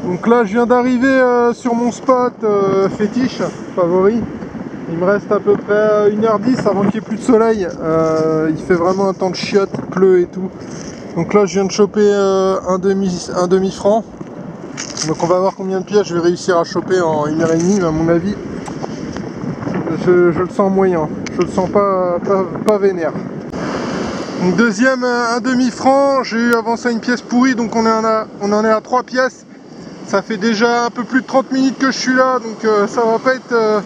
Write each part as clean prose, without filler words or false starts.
Donc là je viens d'arriver sur mon spot fétiche favori. Il me reste à peu près 1h10 avant qu'il n'y ait plus de soleil. Il fait vraiment un temps de chiotte, il pleut et tout. Donc là je viens de choper un demi franc. Donc on va voir combien de pièces je vais réussir à choper en 1h30 à mon avis. Je le sens moyen, je le sens pas vénère. Donc deuxième un demi franc, j'ai eu avant ça une pièce pourrie, donc on en est à 3 pièces. Ça fait déjà un peu plus de 30 minutes que je suis là, donc ça va pas être...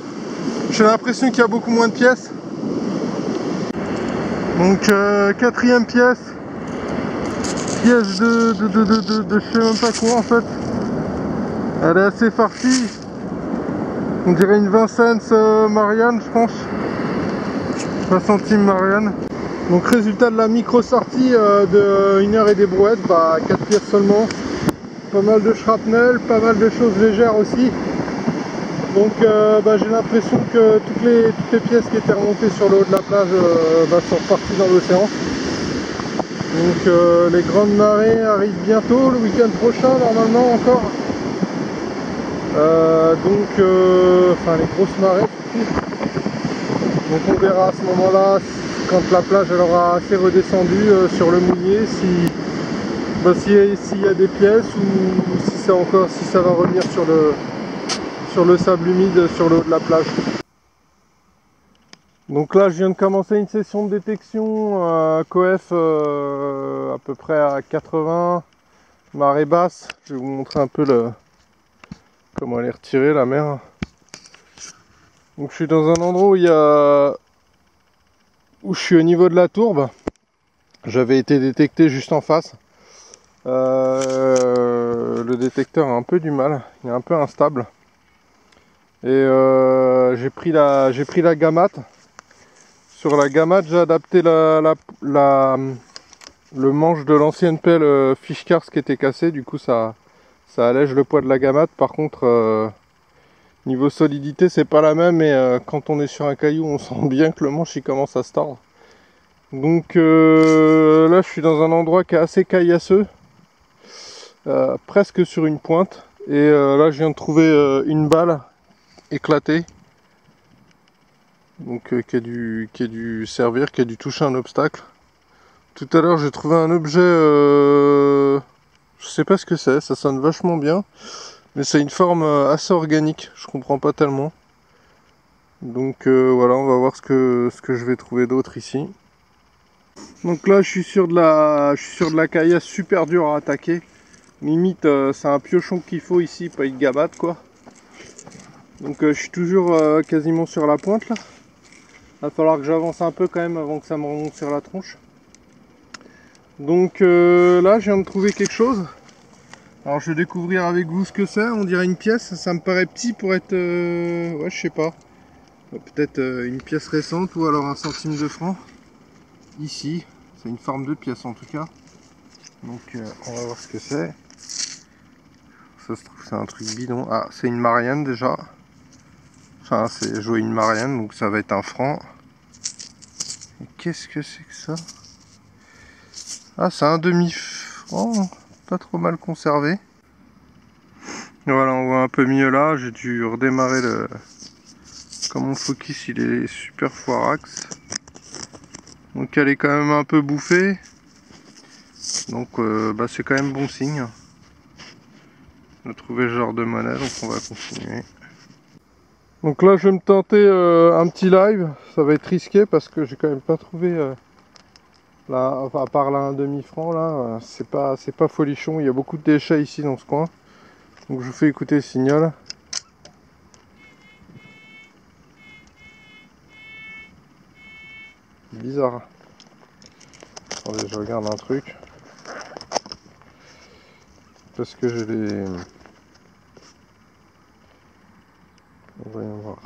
j'ai l'impression qu'il y a beaucoup moins de pièces. Donc quatrième pièce. Pièce de je sais même pas quoi en fait. Elle est assez farcie. On dirait une 20 cents Marianne je pense. 20 centimes Marianne. Donc résultat de la micro sortie de 1 heure et des brouettes, 4 pièces seulement. Pas mal de shrapnel, pas mal de choses légères aussi. Donc j'ai l'impression que toutes les pièces qui étaient remontées sur le haut de la plage sont reparties dans l'océan. Donc les grandes marées arrivent bientôt, le week-end prochain normalement encore. Enfin les grosses marées. Donc on verra à ce moment-là quand la plage elle aura assez redescendu sur le mouillé s'il y a des pièces ou si ça va revenir sur le sable humide sur le haut de la plage. Donc là je viens de commencer une session de détection coef à peu près à 80, marée basse. Je vais vous montrer un peu comment elle est retirée la mer. Donc je suis dans un endroit où je suis au niveau de la tourbe. J'avais été détecté juste en face. Le détecteur a un peu du mal, il est un peu instable. Et j'ai pris la gamate. Sur la gamate, j'ai adapté le manche de l'ancienne pelle Fishcars qui était cassé. Du coup, ça allège le poids de la gamate. Par contre, niveau solidité, c'est pas la même. Et quand on est sur un caillou, on sent bien que le manche il commence à se tordre. Donc là, je suis dans un endroit qui est assez caillasseux. Presque sur une pointe. Et là, je viens de trouver une balle éclatée. Donc qui a dû servir, qui a dû toucher un obstacle. Tout à l'heure j'ai trouvé un objet, je sais pas ce que c'est, ça sonne vachement bien, mais c'est une forme assez organique, je comprends pas tellement. Donc voilà, on va voir ce que je vais trouver d'autre ici. Donc là je suis sur de la caillasse super dure à attaquer. Limite c'est un piochon qu'il faut ici, pas une gamate quoi. Donc je suis toujours quasiment sur la pointe là. Va falloir que j'avance un peu quand même avant que ça me remonte sur la tronche. Donc là je viens de trouver quelque chose. Alors je vais découvrir avec vous ce que c'est. On dirait une pièce, ça me paraît petit pour être... ouais je sais pas. Peut-être une pièce récente ou alors un centime de franc. Ici, c'est une forme de pièce en tout cas. Donc on va voir ce que c'est. Ça se trouve c'est un truc bidon. Ah c'est une Marianne déjà. Enfin c'est jouer une Marianne donc ça va être un franc. Qu'est-ce que c'est que ça? Ah c'est un demi-franc, pas trop mal conservé. Voilà on voit un peu mieux là, j'ai dû redémarrer comme mon focus il est super foirax. Donc elle est quand même un peu bouffée. Donc c'est quand même bon signe. On a trouvé ce genre de monnaie donc on va continuer. Donc là je vais me tenter un petit live, ça va être risqué parce que j'ai quand même pas trouvé là, enfin, à part là un demi-franc là, c'est pas folichon, il y a beaucoup de déchets ici dans ce coin. Donc je vous fais écouter le signal. Bizarre. Attendez, je regarde un truc. Parce que je l'ai... Voyons voir.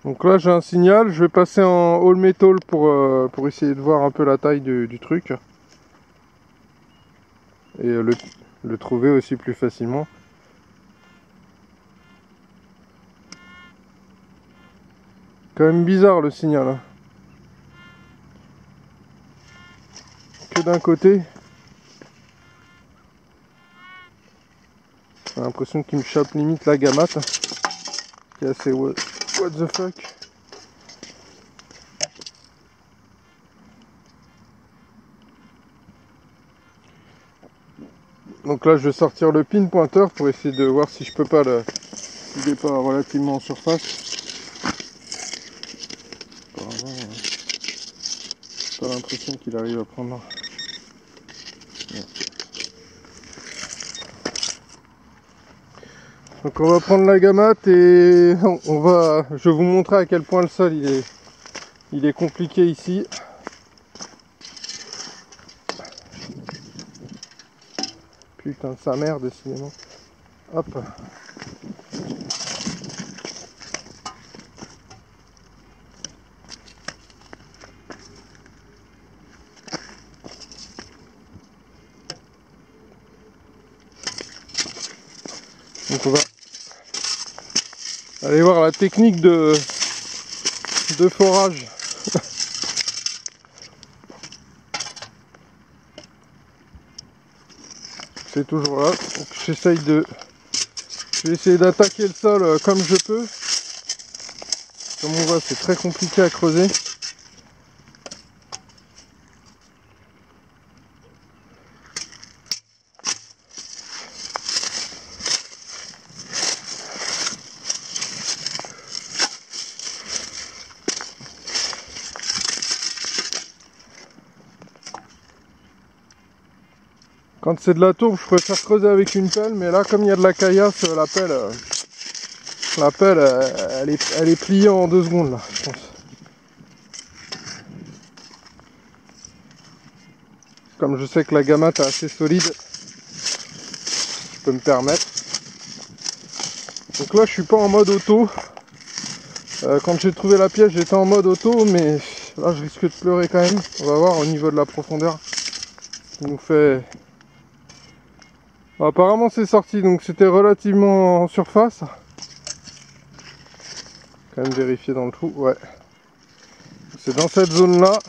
Donc là j'ai un signal, je vais passer en all metal pour essayer de voir un peu la taille du truc. Et le trouver aussi plus facilement. quand même bizarre le signal. Hein. Que d'un côté. J'ai l'impression qu'il me chope limite la gamate. C'est assez what the fuck. Donc là je vais sortir le pin pointeur pour essayer de voir si je peux pas le... Il est pas relativement en surface. Apparemment, j'ai pas l'impression qu'il arrive à prendre. Ouais. Donc on va prendre la gamate et je vais vous montrer à quel point le sol il est compliqué ici. Putain de sa mère décidément. Hop. Donc on va aller voir la technique de forage. C'est toujours là. Donc je vais essayer d'attaquer le sol comme je peux. Comme on voit, c'est très compliqué à creuser. Quand c'est de la tourbe, je préfère creuser avec une pelle, mais là, comme il y a de la caillasse, la pelle, elle est pliée en 2 secondes, là, je pense. Comme je sais que la gamate est assez solide, je peux me permettre. Donc là, je suis pas en mode auto. Quand j'ai trouvé la pièce, j'étais en mode auto, mais là, je risque de pleurer quand même. On va voir au niveau de la profondeur. Ce qui nous fait... Apparemment c'est sorti, donc c'était relativement en surface. Quand même vérifier dans le trou, ouais. C'est dans cette zone là.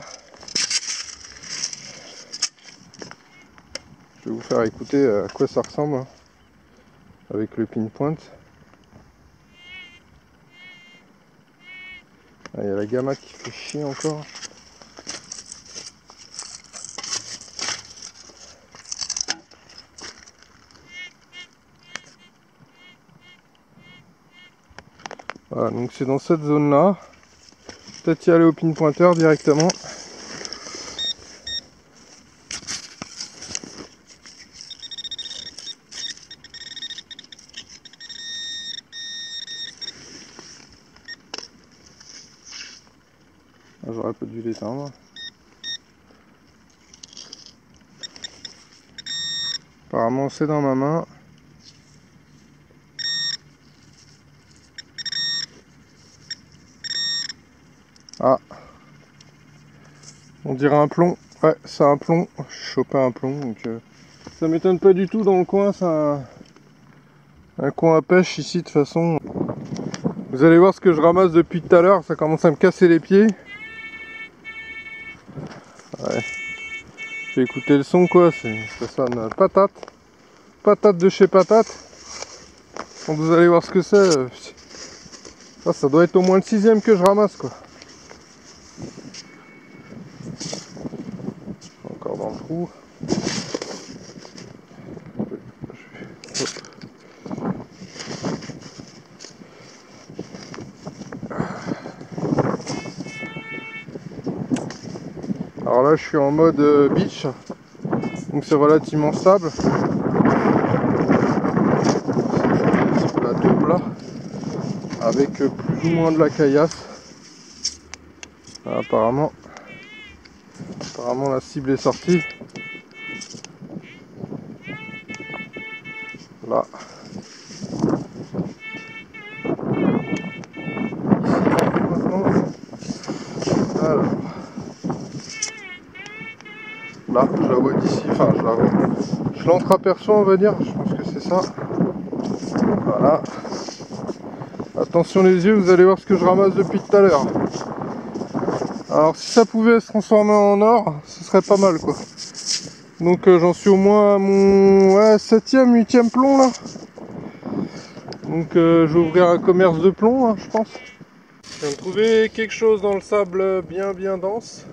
Je vais vous faire écouter à quoi ça ressemble hein, avec le pinpoint. Il y a la gamate qui fait chier encore. Voilà, donc c'est dans cette zone là. Peut-être y aller au pin pointeur directement. Ah, j'aurais pas dû l'éteindre. Apparemment c'est dans ma main. Ah, on dirait un plomb. Ouais, c'est un plomb. Je chopais un plomb, donc ça m'étonne pas du tout dans le coin. C'est un coin à pêche ici de toute façon. Vous allez voir ce que je ramasse depuis tout à l'heure. Ça commence à me casser les pieds. Ouais. J'ai écouté le son quoi. Ça sonne patate. Patate de chez patate. Quand vous allez voir ce que c'est. Ça doit être au moins le 6e que je ramasse quoi. Encore dans le trou. Alors là je suis en mode beach. Donc c'est relativement stable. C'est la tourbe là. Avec plus ou moins de la caillasse. Apparemment la cible est sortie. Là. Alors. Là, je la vois d'ici, enfin je la vois. Je l'entre-aperçois on va dire, je pense que c'est ça. Voilà. Attention les yeux, vous allez voir ce que je ramasse depuis tout à l'heure. Alors si ça pouvait se transformer en or, ce serait pas mal quoi. Donc j'en suis au moins à mon 7e, 8e plomb là. Donc je vais ouvrir un commerce de plomb hein, je pense. Je viens de trouver quelque chose dans le sable bien dense.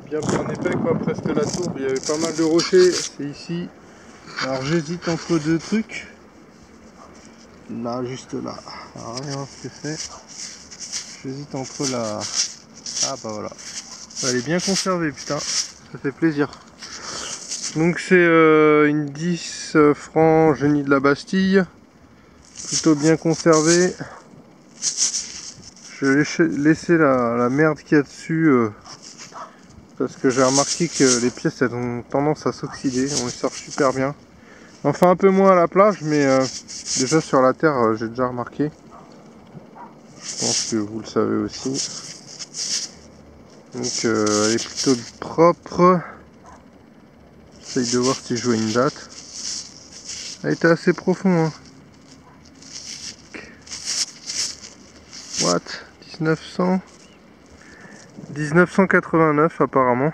Bien épais quoi, presque la tourbe. Il y avait pas mal de rochers, c'est ici. Alors j'hésite entre deux trucs. Là, juste là. Alors regardez ce que c'est. J'hésite entre la... Ah bah voilà. Elle est bien conservée putain. Ça fait plaisir. Donc c'est une 10 francs génie de la Bastille. Plutôt bien conservée. Je vais laisser la merde qu'il y a dessus. Parce que j'ai remarqué que les pièces elles ont tendance à s'oxyder. On les sort super bien. Enfin un peu moins à la plage, mais déjà sur la terre j'ai déjà remarqué. Je pense que vous le savez aussi. Donc elle est plutôt propre. J'essaye de voir si je vois une date. Elle était assez profond. Hein. What 1989 apparemment.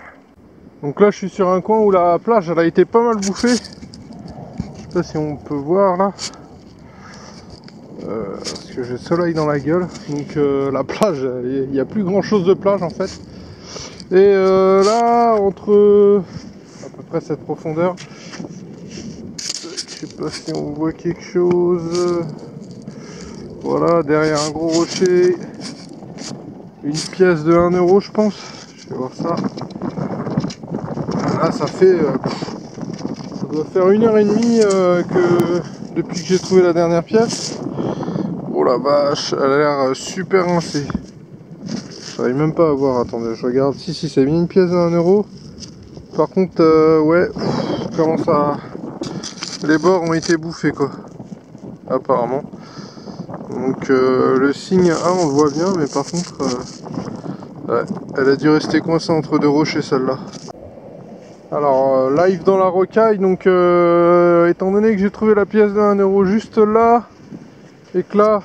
Donc là je suis sur un coin où la plage elle a été pas mal bouffée. Je sais pas si on peut voir là. Parce que j'ai le soleil dans la gueule. Donc la plage, il n'y a plus grand chose de plage en fait. Et là, entre à peu près cette profondeur, je sais pas si on voit quelque chose. Voilà, derrière un gros rocher, une pièce de 1 euro je pense. Je vais voir ça. Là ça fait... ça doit faire 1h30 que depuis que j'ai trouvé la dernière pièce. Oh la vache, elle a l'air super rincée. J'arrive même pas à voir, attendez, je regarde. Si, c'est bien une pièce de 1 euro. Par contre, ouais, commence à... Les bords ont été bouffés quoi. Apparemment. Donc le signe 1 on le voit bien, mais par contre, ouais, elle a dû rester coincée entre deux rochers celle-là. Alors live dans la rocaille, donc étant donné que j'ai trouvé la pièce de 1 euro juste là, et que là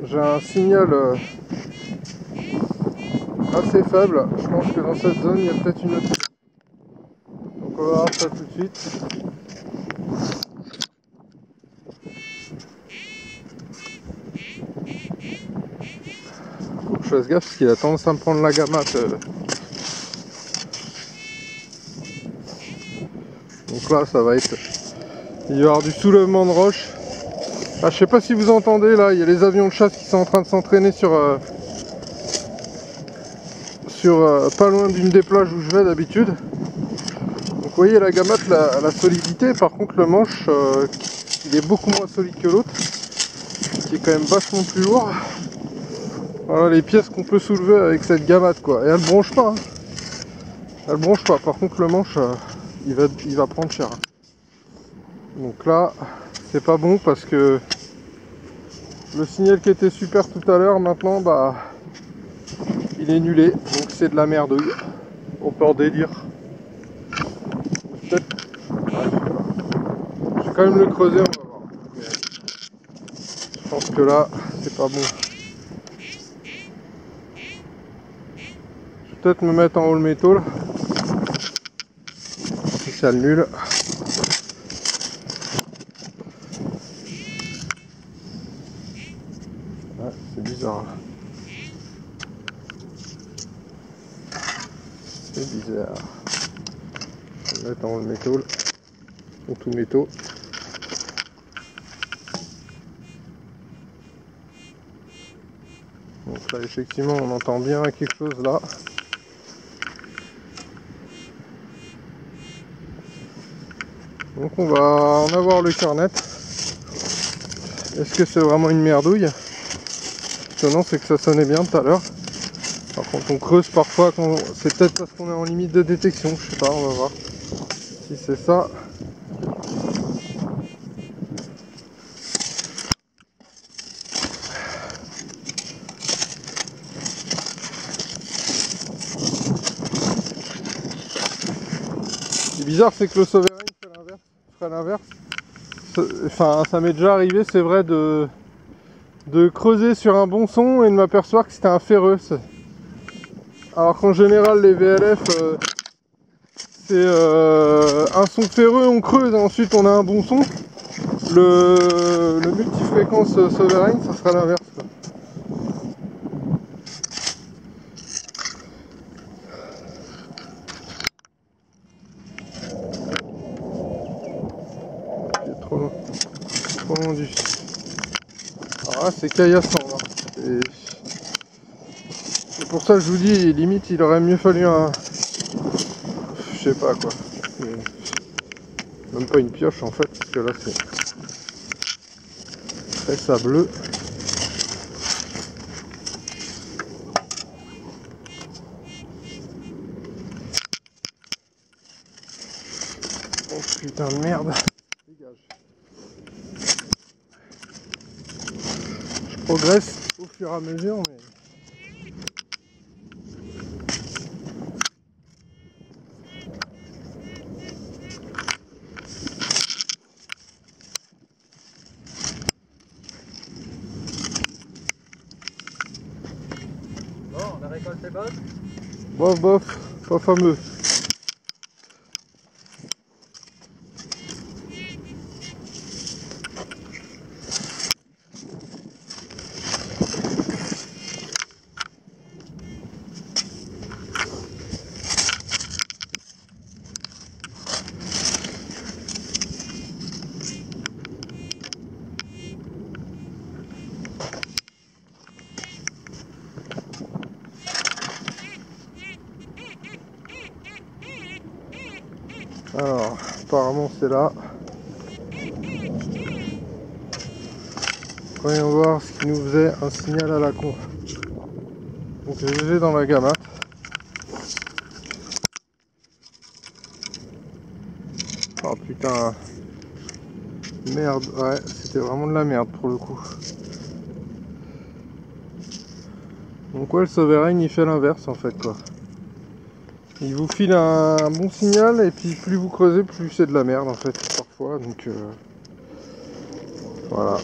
j'ai un signal assez faible, je pense que dans cette zone il y a peut-être une autre. Donc on va voir ça tout de suite. Faut que je fasse gaffe parce qu'il a tendance à me prendre la gamate. Donc là ça va être... Il va y avoir du soulèvement de roche. Ah, je sais pas si vous entendez là, il y a les avions de chasse qui sont en train de s'entraîner sur pas loin d'une des plages où je vais d'habitude. Donc vous voyez la gamate, la solidité, par contre le manche il est beaucoup moins solide que l'autre, qui est quand même vachement plus lourd. Voilà les pièces qu'on peut soulever avec cette gamate quoi. Et elle bronche pas, hein. Elle bronche pas, par contre le manche il va prendre cher. Donc là c'est pas bon parce que le signal qui était super tout à l'heure maintenant bah il est nulé, donc c'est de la merdouille. On peut en délire. Peut-être. Je vais quand même le creuser, on va voir. Mais je pense que là, c'est pas bon. Je vais peut-être me mettre en haut le métaux. Si ça le nul. Ouais, c'est bizarre. C'est bizarre. Je vais me mettre en haut le métaux. Ou tout métaux. Donc là effectivement on entend bien quelque chose là. Donc on va en avoir le cœur net. Est-ce que c'est vraiment une merdouille? Étonnant c'est que ça sonnait bien tout à l'heure. Par contre on creuse parfois, c'est peut-être parce qu'on est en limite de détection, je sais pas, on va voir si c'est ça. Ce qui est bizarre c'est que le Sovereign fait l'inverse. Ce enfin ça m'est déjà arrivé, c'est vrai, de creuser sur un bon son et de m'apercevoir que c'était un ferreux. Alors qu'en général les VLF c'est un son ferreux, on creuse et ensuite on a un bon son. Le multifréquence Sovereign, ça sera l'inverse. Trop loin du... Alors là c'est caillassant là. C'est pour ça que je vous dis, limite il aurait mieux fallu un... Je sais pas quoi. Même pas une pioche en fait, parce que là c'est très sableux. Oh putain de merde. Dégage. Je progresse au fur et à mesure, mais... Bon, la récolte est bonne. Bof bof, pas fameux. Alors, apparemment c'est là. Voyons voir ce qui nous faisait un signal à la con. Donc je vais dans la gamate. Oh putain. Merde, ouais, c'était vraiment de la merde pour le coup. Donc ouais, le Sovereign il fait l'inverse en fait quoi. Il vous file un bon signal et puis plus vous creusez, plus c'est de la merde en fait parfois. Donc voilà.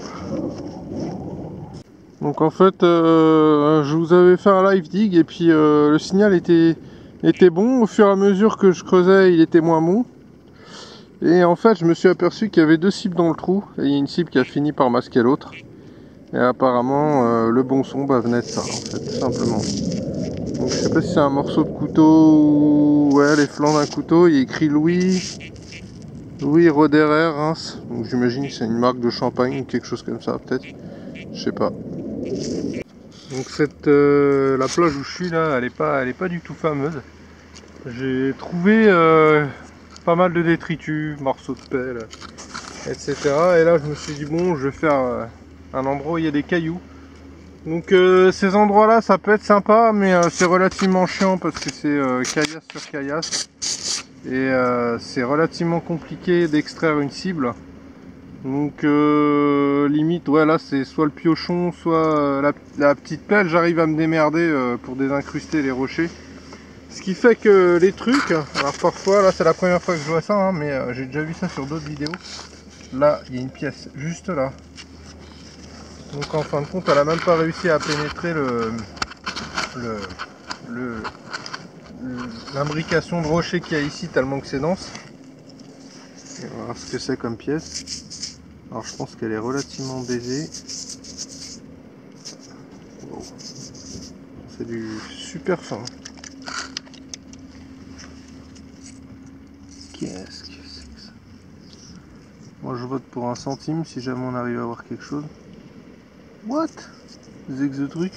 Donc en fait, je vous avais fait un live dig et puis le signal était bon. Au fur et à mesure que je creusais, il était moins bon. Et en fait, je me suis aperçu qu'il y avait deux cibles dans le trou. Et il y a une cible qui a fini par masquer l'autre. Et apparemment, le bon son venait de ça, en fait, tout simplement. Donc je sais pas si c'est un morceau de couteau ou... Ouais, les flancs d'un couteau. Il y a écrit Louis Roederer, Reims. Donc j'imagine que c'est une marque de champagne ou quelque chose comme ça, peut-être. Je sais pas. Donc la plage où je suis là, elle est pas du tout fameuse. J'ai trouvé pas mal de détritus, morceaux de pelle, etc. Et là je me suis dit bon, je vais faire un endroit où il y a des cailloux. Donc ces endroits là ça peut être sympa, mais c'est relativement chiant parce que c'est caillasse sur caillasse. Et c'est relativement compliqué d'extraire une cible. Donc limite, ouais là c'est soit le piochon, soit la petite pelle, j'arrive à me démerder pour désincruster les rochers. Ce qui fait que les trucs, alors parfois, là c'est la première fois que je vois ça, hein, mais j'ai déjà vu ça sur d'autres vidéos. Là, il y a une pièce juste là. Donc en fin de compte, elle a même pas réussi à pénétrer l'imbrication de rocher qu'il y a ici, tellement que c'est dense. Et on va voir ce que c'est comme pièce. Alors je pense qu'elle est relativement baisée. Wow. C'est du super fin. Qu'est-ce que c'est que ça? Moi je vote pour 1 centime si jamais on arrive à avoir quelque chose. What? C'est que ce truc?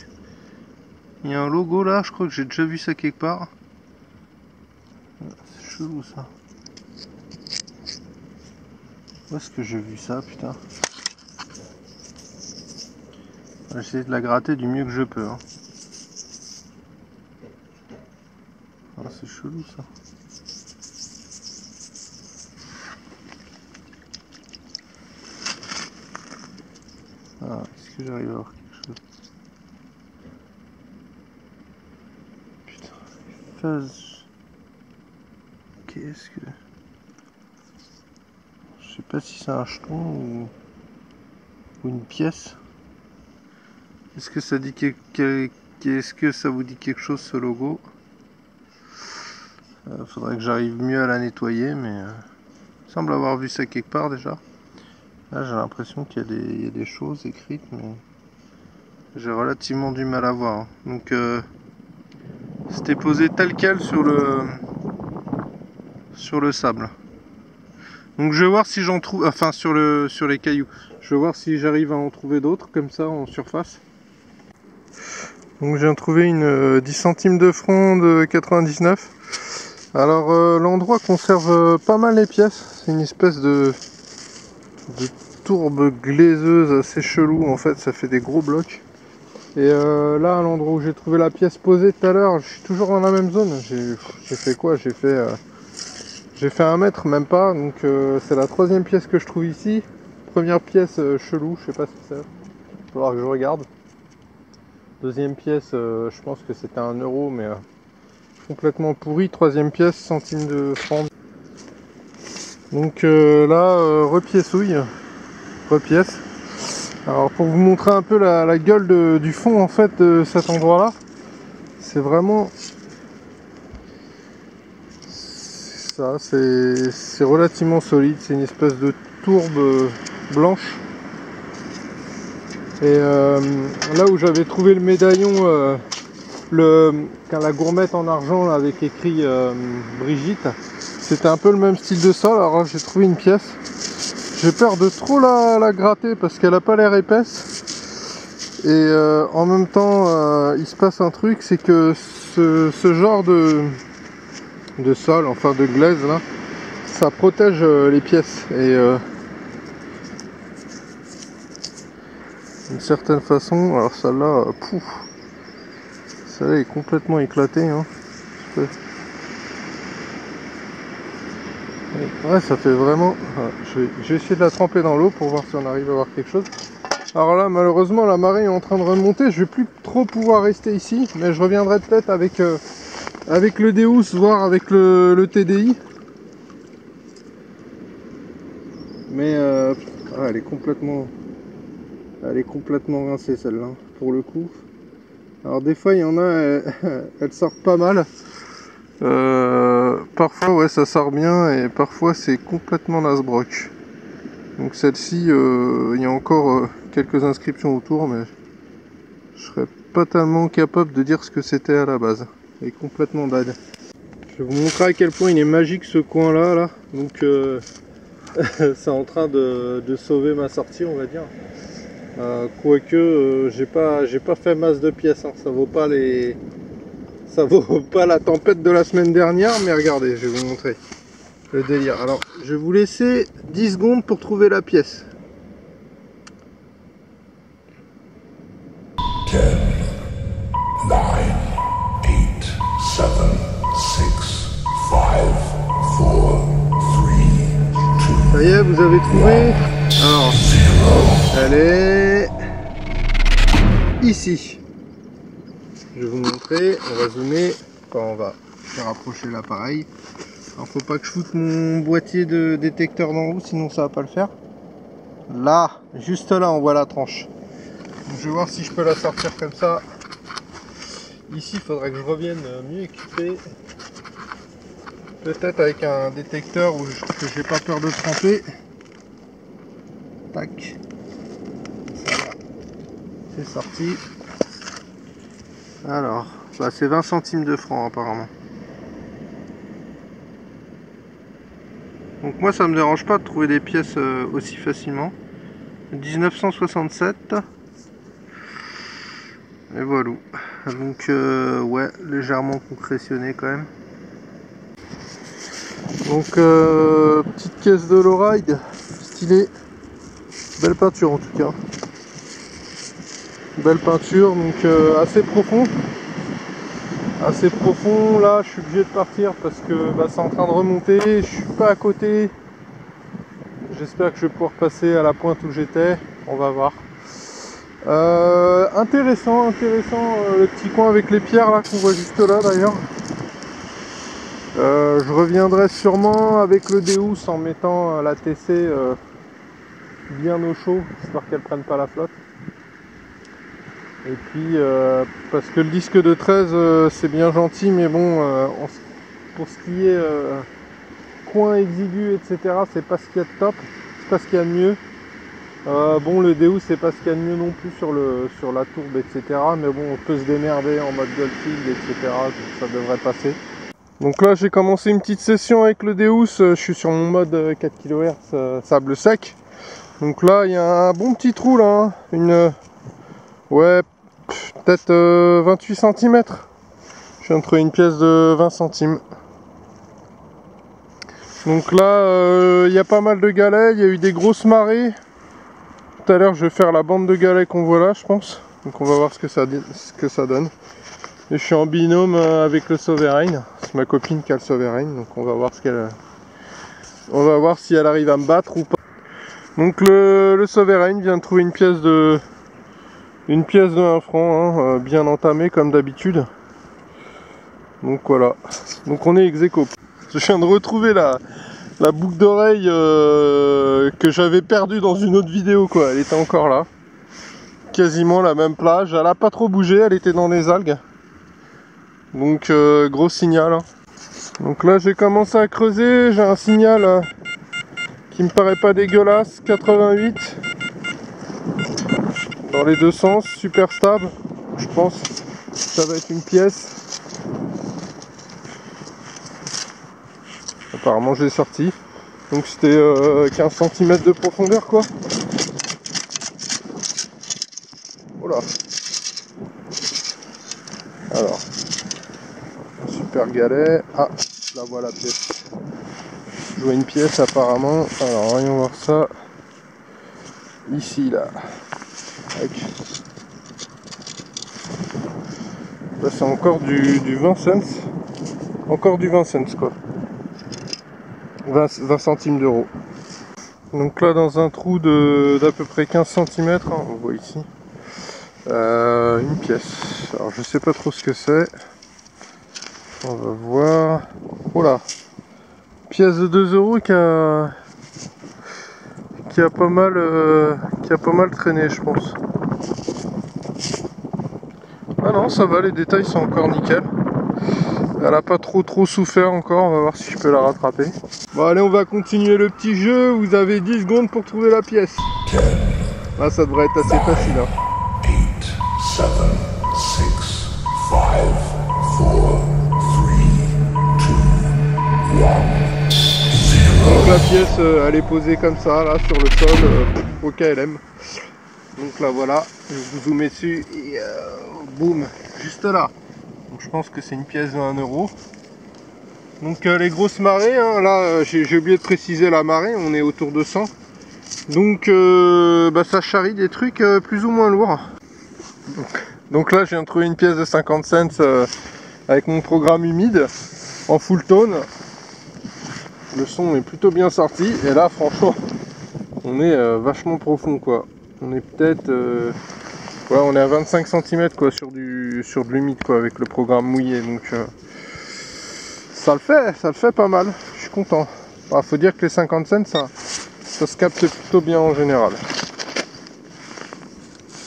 Il y a un logo là, je crois que j'ai déjà vu ça quelque part. C'est chelou ça. Où est-ce que j'ai vu ça, putain? Je vais essayer de la gratter du mieux que je peux. Hein. Ah, c'est chelou ça. Ah, est-ce que j'arrive à voir quelque chose? Putain, phase. Qu'est-ce que... Je sais pas si c'est un jeton ou une pièce. Est-ce que ça dit est-ce que ça vous dit quelque chose ce logo? Faudrait que j'arrive mieux à la nettoyer, mais il semble avoir vu ça quelque part déjà. Là j'ai l'impression qu'il y a des choses écrites, mais j'ai relativement du mal à voir. Donc c'était posé tel quel sur le sable. Donc je vais voir si j'en trouve, enfin sur les cailloux. Je vais voir si j'arrive à en trouver d'autres comme ça en surface. Donc j'ai trouvé une 10 centimes de franc de 99. Alors l'endroit conserve pas mal les pièces. C'est une espèce de tourbe glaiseuse assez chelou en fait, ça fait des gros blocs. Et là à l'endroit où j'ai trouvé la pièce posée tout à l'heure, je suis toujours dans la même zone. J'ai fait quoi? J'ai fait 1 mètre, même pas. Donc c'est la 3e pièce que je trouve ici. Première pièce chelou, je sais pas ce que c'est. Il va falloir que je regarde. 2e pièce, je pense que c'était 1 euro, mais complètement pourri. 3e pièce, centimes de francs. Donc là, repiècouille, repièce. Alors pour vous montrer un peu la gueule du fond en fait de cet endroit-là, c'est vraiment ça, c'est relativement solide. C'est une espèce de tourbe blanche. Et là où j'avais trouvé le médaillon, la gourmette en argent là, avec écrit Brigitte, c'était un peu le même style de sol. Alors j'ai trouvé une pièce. J'ai peur de trop la gratter parce qu'elle a pas l'air épaisse. Et en même temps, il se passe un truc, c'est que ce genre de sol, enfin de glaise là, ça protège les pièces. Et d'une certaine façon, alors celle-là, celle-là est complètement éclatée. Hein. Ouais, ça fait vraiment... Je vais essayer de la tremper dans l'eau pour voir si on arrive à voir quelque chose. Alors là, malheureusement, la marée est en train de remonter. Je vais plus trop pouvoir rester ici, mais je reviendrai peut-être avec le Deus, voire avec le TDI. Mais elle est complètement rincée celle-là, pour le coup. Alors des fois, il y en a, elles sortent pas mal. Parfois ouais ça sort bien et parfois c'est complètement nasbrock. Donc celle-ci il y a encore quelques inscriptions autour, mais je serais pas tellement capable de dire ce que c'était à la base. Elle est complètement bad. Je vais vous montrer à quel point il est magique ce coin là. Donc c'est en train de sauver ma sortie, on va dire. Quoique j'ai pas fait masse de pièces, hein. Ça vaut pas la tempête de la semaine dernière, mais regardez, je vais vous montrer le délire. Alors, je vais vous laisser 10 secondes pour trouver la pièce. 10, 9, 8, 7, 6, 5, 4, 3, 2, ça y est, vous avez trouvé? Alors, elle est ici. Je vais vous montrer, on va zoomer, enfin on va faire approcher l'appareil. Alors faut pas que je foute mon boîtier de détecteur dans l'eau, sinon ça va pas le faire. Là, juste là, on voit la tranche. Donc, je vais voir si je peux la sortir comme ça. Ici, il faudrait que je revienne mieux équipé. Peut-être avec un détecteur que j'ai pas peur de tremper. Tac. Ça va. C'est sorti. Alors, bah c'est 20 centimes de francs apparemment. Donc moi ça me dérange pas de trouver des pièces aussi facilement. 1967. Et voilà. Donc ouais, légèrement concrétionné quand même. Donc petite caisse de lowride, stylée. Belle peinture en tout cas. Belle peinture, donc assez profond. Assez profond. Là je suis obligé de partir parce que bah, c'est en train de remonter. Je suis pas à côté. J'espère que je vais pouvoir passer à la pointe où j'étais. On va voir. Intéressant le petit coin avec les pierres là qu'on voit juste là d'ailleurs. Je reviendrai sûrement avec le Deus en mettant la TC bien au chaud, histoire qu'elle prenne pas la flotte. Et puis parce que le disque de 13 c'est bien gentil, mais bon pour ce qui est coin exigu, etc., c'est pas ce qu'il y a de top, c'est pas ce qu'il y a de mieux. Bon, le Deus c'est pas ce qu'il y a de mieux non plus sur la tourbe, etc., mais bon, on peut se démerder en mode Goldfield, etc., donc ça devrait passer. Donc là j'ai commencé une petite session avec le Deus, je suis sur mon mode 4 kHz sable sec. Donc là il y a un bon petit trou là, hein. Ouais, peut-être 28 cm. Je viens de trouver une pièce de 20 centimes. Donc là il y a pas mal de galets, il y a eu des grosses marées. Tout à l'heure je vais faire la bande de galets qu'on voit là, je pense. Donc on va voir ce que ça donne. Et je suis en binôme avec le Sovereign. C'est ma copine qui a le Sovereign, donc on va voir on va voir si elle arrive à me battre ou pas. Donc le Sovereign vient de trouver une pièce de 1 franc, hein, bien entamée comme d'habitude. Donc voilà. Donc on est ex-aequo. Je viens de retrouver la boucle d'oreille que j'avais perdue dans une autre vidéo, quoi. Elle était encore là. Quasiment la même plage. Elle a pas trop bougé, elle était dans les algues. Donc gros signal, hein. Donc là j'ai commencé à creuser, j'ai un signal qui me paraît pas dégueulasse, 88 dans les deux sens, super stable. Je pense que ça va être une pièce. Apparemment j'ai sorti. Donc c'était 15 cm de profondeur, quoi. Voilà. Alors super galet. Ah, là voilà la pièce. Je vois une pièce apparemment. Alors voyons voir ça. Ici là. Là c'est encore du 20 cents. Encore du 20 cents, quoi. 20 centimes d'euros. Donc là dans un trou d'à peu près 15 cm, hein, on voit ici. Une pièce. Alors je sais pas trop ce que c'est. On va voir. Oh là, pièce de 2 euros qui a pas mal traîné, je pense. Ah non, ça va, les détails sont encore nickel. Elle a pas trop souffert encore, on va voir si je peux la rattraper. Bon allez, on va continuer le petit jeu. Vous avez 10 secondes pour trouver la pièce. Là ça devrait être assez facile, hein. 8, 7, 6, 5, 4, donc la pièce elle est posée comme ça là sur le sol au KLM. Donc là voilà, je vous zoome dessus et boum, juste là. Donc je pense que c'est une pièce de 1 euro. Donc les grosses marées, hein, là j'ai oublié de préciser la marée, on est autour de 100. Donc ça charrie des trucs plus ou moins lourds. Donc là je viens de trouver une pièce de 50 cents avec mon programme humide en full tone. Le son est plutôt bien sorti et là franchement on est vachement profond, quoi. On est peut-être ouais, on est à 25 cm, quoi, sur de l'humide, quoi, avec le programme mouillé, donc ça le fait pas mal, je suis content. Bah, faut dire que les 50 cents ça se capte plutôt bien en général.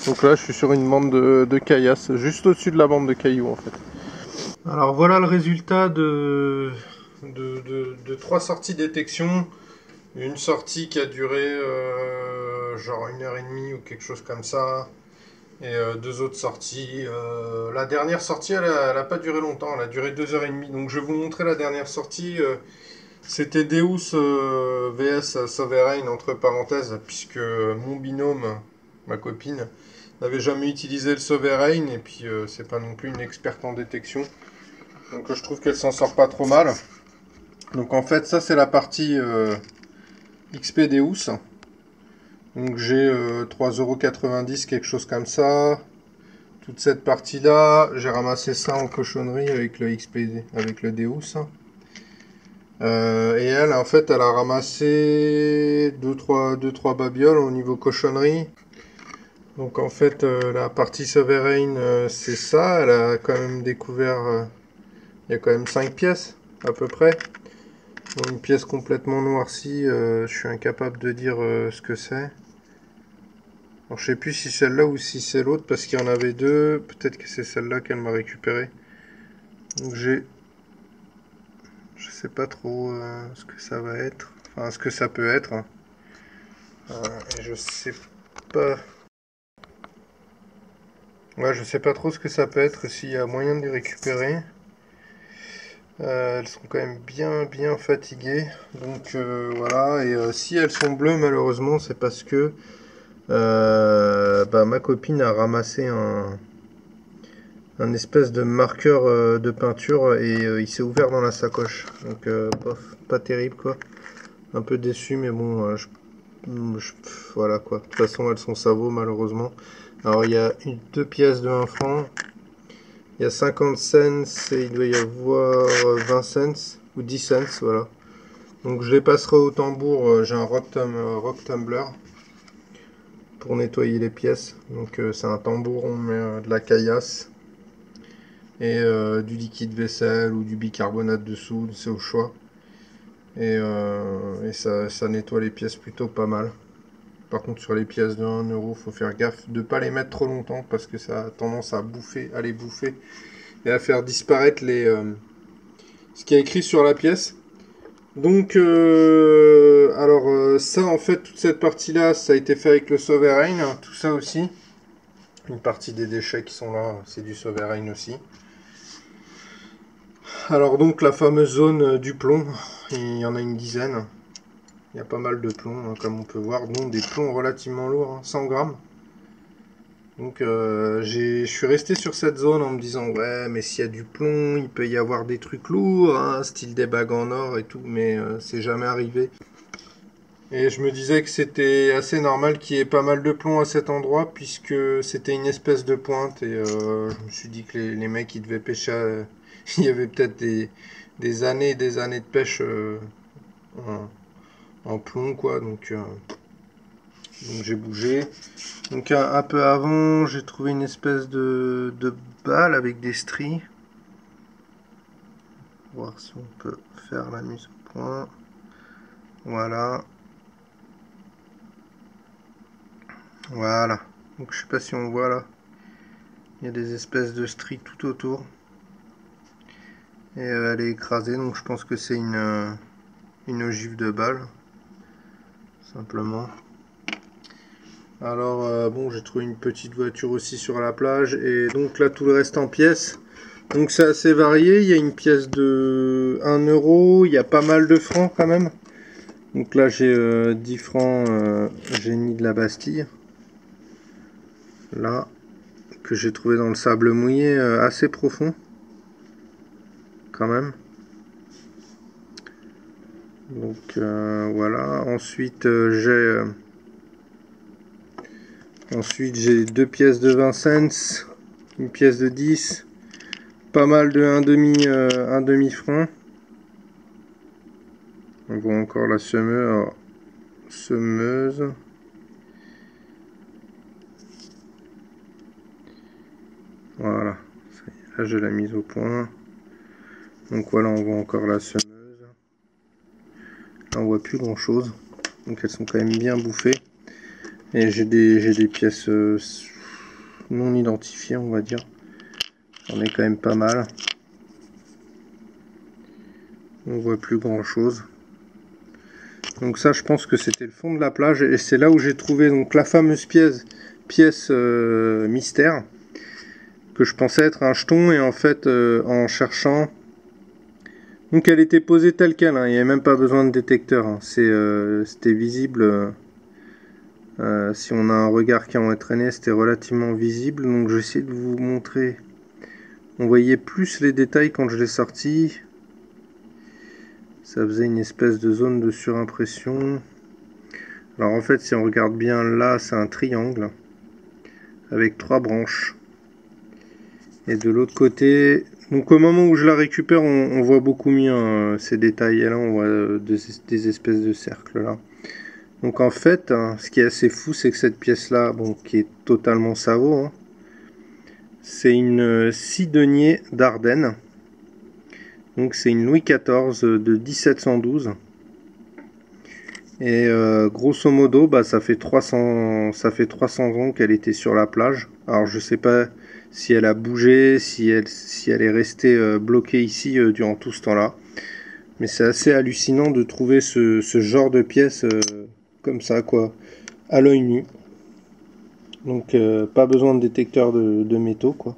Donc là je suis sur une bande de caillasse, juste au-dessus de la bande de cailloux en fait. Alors voilà le résultat de 3 sorties détection. Une sortie qui a duré genre 1h30 ou quelque chose comme ça, et 2 autres sorties. La dernière sortie elle a pas duré longtemps, elle a duré 2h30. Donc je vais vous montrer la dernière sortie. C'était Deus vs Sovereign entre parenthèses, puisque mon binôme, ma copine, n'avait jamais utilisé le Sovereign, et puis c'est pas non plus une experte en détection. Donc je trouve qu'elle s'en sort pas trop mal. Donc en fait ça c'est la partie XP Deus. Donc j'ai 3,90 €, quelque chose comme ça. Toute cette partie là, j'ai ramassé ça en cochonnerie avec le XP, avec le Deus. Et elle, en fait, elle a ramassé 2-3 babioles au niveau cochonnerie. Donc en fait, la partie Sovereign, c'est ça. Elle a quand même découvert, il y a quand même 5 pièces. à peu près. Bon, une pièce complètement noircie, je suis incapable de dire ce que c'est. Alors je sais plus si celle-là ou si c'est l'autre parce qu'il y en avait deux. Peut-être que c'est celle-là qu'elle m'a récupéré. Donc je sais pas trop ce que ça va être. Enfin ce que ça peut être. Et je sais pas. Ouais, je sais pas trop ce que ça peut être, s'il y a moyen de les récupérer. Elles sont quand même bien fatiguées. Donc voilà. Et si elles sont bleues, malheureusement, c'est parce que ma copine a ramassé un espèce de marqueur de peinture et il s'est ouvert dans la sacoche. Donc bof, pas terrible quoi. Un peu déçu, mais bon, voilà quoi. De toute façon, elles sont ça vaut malheureusement. Alors il y a deux pièces de 1 franc. Il y a 50 cents et il doit y avoir 20 cents ou 10 cents, voilà. Donc je les passerai au tambour. J'ai un rock tumbler pour nettoyer les pièces. Donc c'est un tambour, on met de la caillasse et du liquide vaisselle ou du bicarbonate de soude, c'est au choix. Et ça nettoie les pièces plutôt pas mal. Par contre sur les pièces de 1 euro, faut faire gaffe de ne pas les mettre trop longtemps parce que ça a tendance à les bouffer et à faire disparaître ce qui est écrit sur la pièce. Donc ça en fait, toute cette partie là, ça a été fait avec le Sovereign, hein, tout ça aussi. Une partie des déchets qui sont là, c'est du Sovereign aussi. Alors donc la fameuse zone du plomb, il y en a une dizaine. Il y a pas mal de plombs, hein, comme on peut voir, dont des plombs relativement lourds, hein, 100 grammes. Donc je suis resté sur cette zone en me disant ouais, mais s'il y a du plomb, il peut y avoir des trucs lourds, hein, style des bagues en or et tout, mais c'est jamais arrivé. Et je me disais que c'était assez normal qu'il y ait pas mal de plomb à cet endroit puisque c'était une espèce de pointe et je me suis dit que les mecs ils devaient pêcher il y avait peut-être des années et des années de pêche en plomb quoi, donc j'ai bougé. Donc un peu avant, j'ai trouvé une espèce de balle avec des stries. Voir si on peut faire la mise au point. Voilà. Voilà. Donc je sais pas si on voit là. Il y a des espèces de stries tout autour. Et elle est écrasée, donc je pense que c'est une ogive de balle. Simplement. Alors bon, j'ai trouvé une petite voiture aussi sur la plage et donc là tout le reste en pièces. Donc c'est assez varié, il y a une pièce de 1 euro, il y a pas mal de francs quand même. Donc là j'ai 10 francs génie de la Bastille. Là, que j'ai trouvé dans le sable mouillé assez profond. Quand même. Donc voilà, ensuite j'ai deux pièces de 20 cents, une pièce de 10, pas mal de 1 demi franc. On voit encore la semeuse. Voilà, là je l'ai mise au point. Donc voilà, on voit encore la semeuse. Là on voit plus grand chose. Donc elles sont quand même bien bouffées. Et j'ai des pièces non identifiées, on va dire. J'en ai quand même pas mal. On voit plus grand chose. Donc ça, je pense que c'était le fond de la plage. Et c'est là où j'ai trouvé donc la fameuse pièce mystère. Que je pensais être un jeton. Et en fait, en cherchant... Donc elle était posée telle quelle. Hein, il n'y avait même pas besoin de détecteur. Hein. C'était visible... si on a un regard qui a entraîné, c'était relativement visible. Donc je vais essayer de vous montrer. On voyait plus les détails quand je l'ai sorti. Ça faisait une espèce de zone de surimpression. Alors en fait, si on regarde bien là, c'est un triangle avec 3 branches. Et de l'autre côté, donc au moment où je la récupère, on voit beaucoup mieux ces détails. Et là, on voit des espèces de cercles là. Donc en fait, ce qui est assez fou, c'est que cette pièce-là, bon, qui est totalement Savot, hein, c'est une 6 deniers d'Ardenne Donc c'est une Louis XIV de 1712. Et grosso modo, bah, ça fait 300 ans qu'elle était sur la plage. Alors je sais pas si elle a bougé, si elle est restée bloquée ici durant tout ce temps-là. Mais c'est assez hallucinant de trouver ce genre de pièces comme ça, quoi, à l'œil nu. Donc pas besoin de détecteur de métaux, quoi.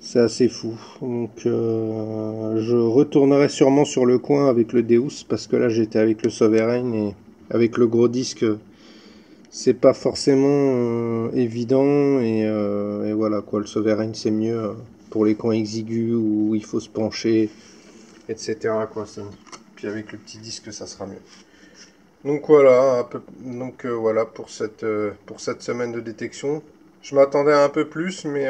C'est assez fou. Donc je retournerai sûrement sur le coin avec le Deus, parce que là j'étais avec le Sovereign et avec le gros disque, c'est pas forcément évident, et voilà quoi, le Sovereign c'est mieux pour les coins exigus où il faut se pencher, etc. quoi. Puis avec le petit disque ça sera mieux. Donc voilà, voilà pour cette semaine de détection. Je m'attendais à un peu plus, mais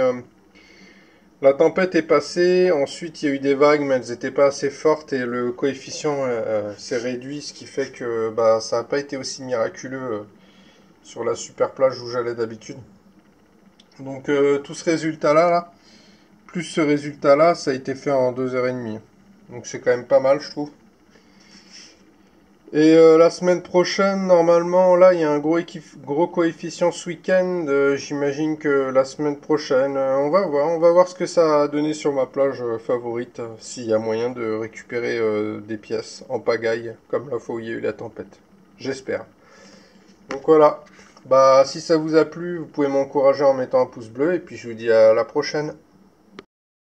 la tempête est passée, ensuite il y a eu des vagues, mais elles n'étaient pas assez fortes et le coefficient s'est réduit, ce qui fait que bah, ça n'a pas été aussi miraculeux sur la super plage où j'allais d'habitude. Donc tout ce résultat-là, plus ce résultat-là, ça a été fait en 2h30. Donc c'est quand même pas mal, je trouve. Et la semaine prochaine, normalement, là, il y a un gros coefficient ce week-end. J'imagine que la semaine prochaine, on va voir ce que ça a donné sur ma plage favorite, s'il y a moyen de récupérer des pièces en pagaille, comme la fois où il y a eu la tempête. J'espère. Donc voilà. Bah, si ça vous a plu, vous pouvez m'encourager en mettant un pouce bleu, et puis je vous dis à la prochaine.